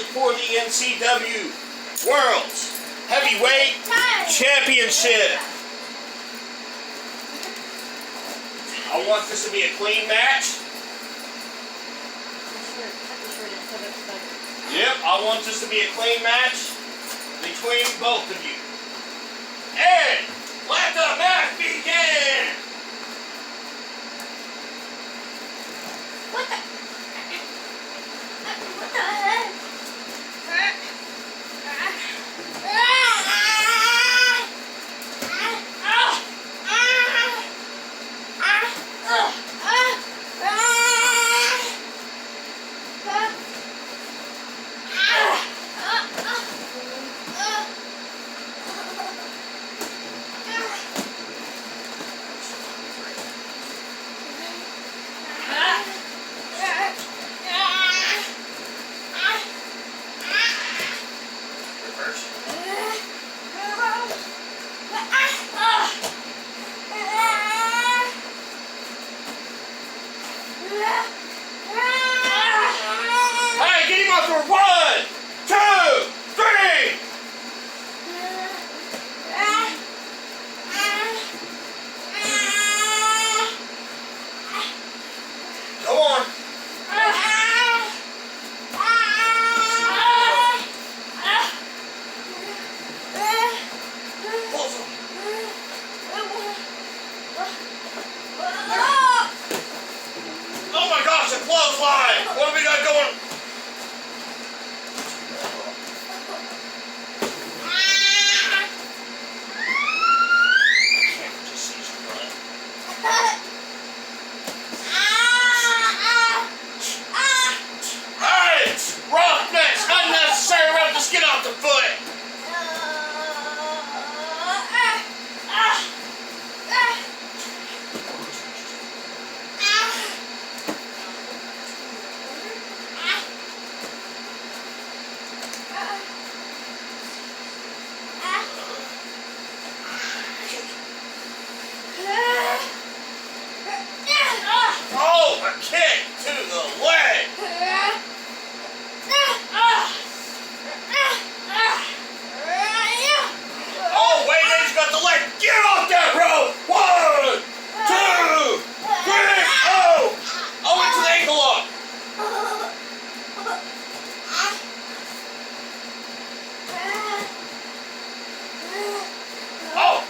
wrestling for the NCW World's Heavyweight Championship. I want this to be a clean match. Yep, I want this to be a clean match between both of you. And let the match begin! What the? What the heck? Hey, get him up for 1, 2, 3! Come on. Oh my gosh, a clothesline! What have we got going? Alright! Roughness! Unnecessary rough! Just get off the foot! Oh, a kick to the leg! Oh, wait, he's got the leg! Get off that rope! 1, 2, 3, oh! Oh, into the ankle lock! Oh!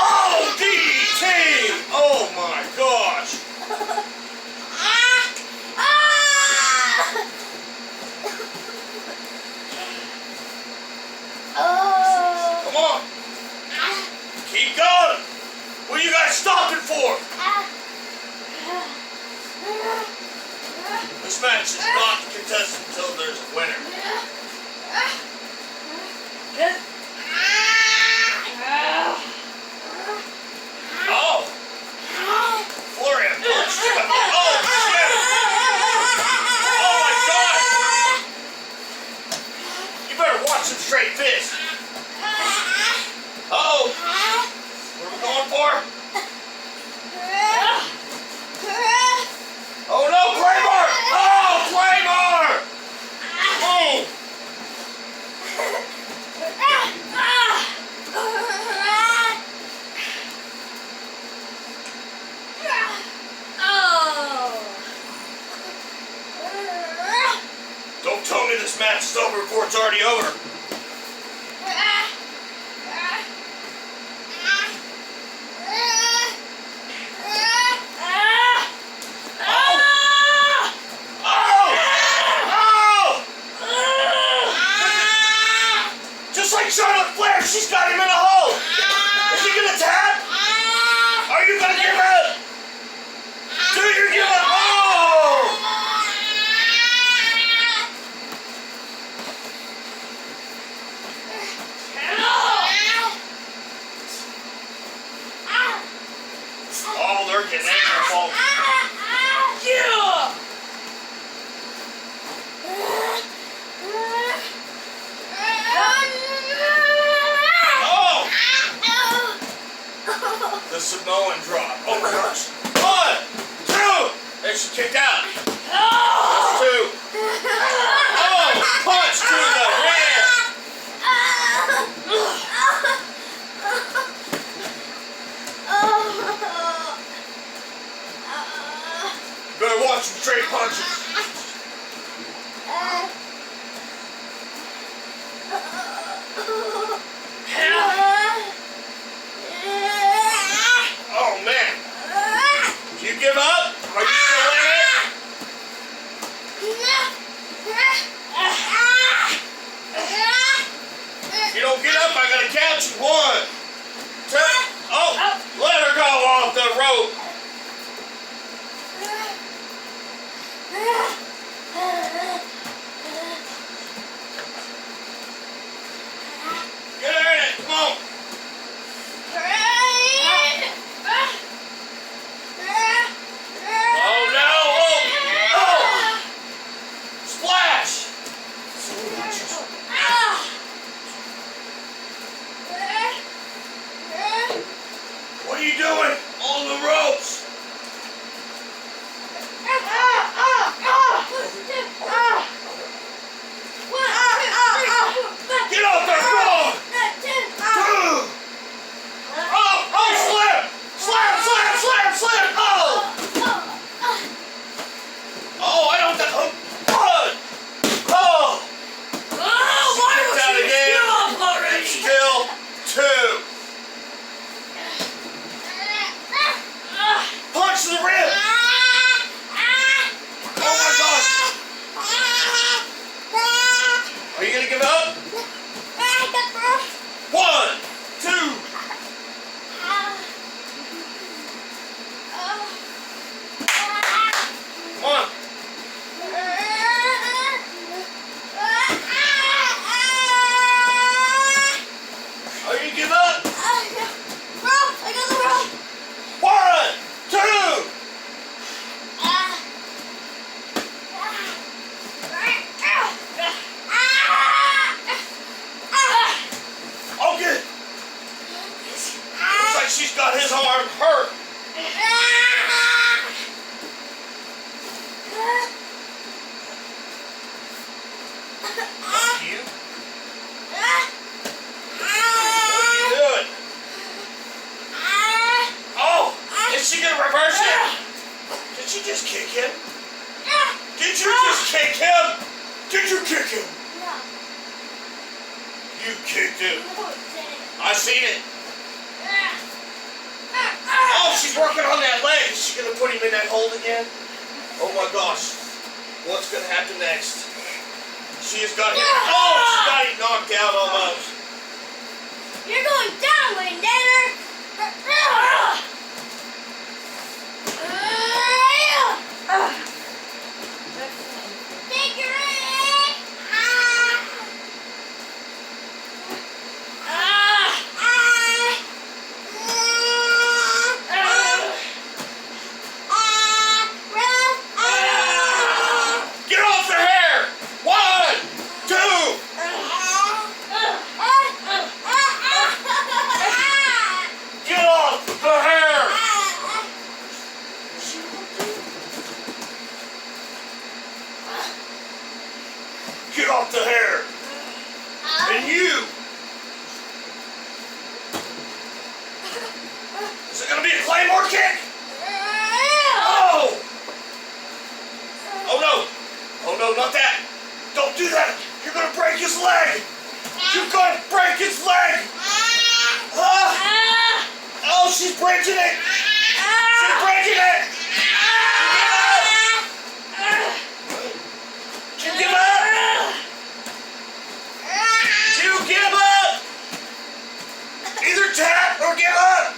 Oh, DDT! Oh my gosh! Come on! Keep going! What are you guys stopping for? This match is not contested until there's a winner. Oh! Flurry of punch! Oh, shit! Oh my god! You better watch some straight fists! Uh-oh! What are we going for? Oh no, Claymore! Oh, Claymore! Oh! Don't tell me this match is over before it's already over. Charlotte Flair, she's got him in a hole! Is he gonna tap? Are you gonna give up? Do you give up? Oh! Oh, they're getting angry, folks. Yeah! The Samoan drop. Oh my gosh. 1, 2! There she kicked out. That's 2. Oh! count you. 1, 2. Oh, let her go off the rope. Get her in it. Come on. Oh no! Oh! Splash! What are you doing on the ropes? Get off the floor! 2! Oh, slip! Slip! Oh! Oh, I don't know. Oh! Why Get was out you again. still up already? Still 2. Punch to the rib! Oh my gosh! Are you gonna give up? 1, 2. Come on. Are you gonna give up? 1, 2. Oh, good. Looks like she's got his arm hurt. That's you. What are you doing? Oh, is she gonna reverse it? Did she just kick him? Did you just kick him? Did you kick him? You kicked him. I seen it. Oh, she's working on that leg. Is she gonna put him in that hold again? Oh my gosh. What's gonna happen next? She has got him. Oh, she got him knocked out almost. You're going down, Wadinator! Get off the hair! 1, 2. Get off the hair! Get off the hair! And you! Is it gonna be a claymore kick? Oh! Oh no! Oh no, not that! Don't do that! You're gonna break his leg! You're gonna break his leg! Oh, she's breaking it! She's breaking it! Did you give up? Did you give up? Either tap or give up!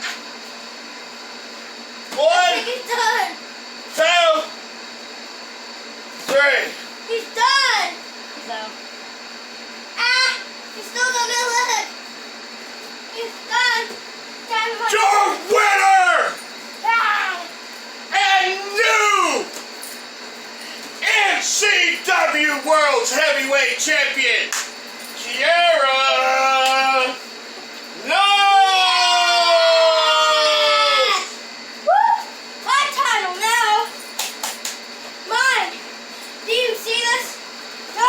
1, He's done! 2, 3. He's done! He's still got my leg! He's done! Your winner! And new NCW World's Heavyweight Champion, Kiera. My title now! Mine! Do you see this? No!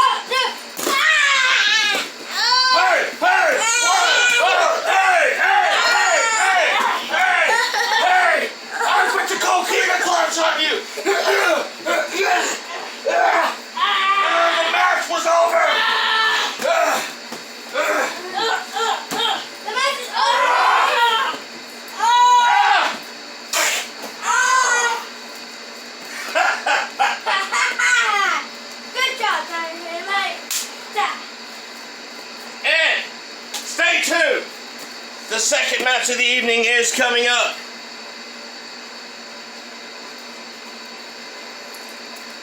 Hey! Hey! Hey! I put the cocaine clutch on you! The match was over! The match is over! Good job, Dynamite! And stay tuned The second match of the evening is coming up.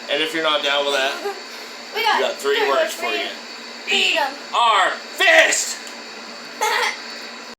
And if you're not down with that, We you got three words for you. Beat 'em. Our fish!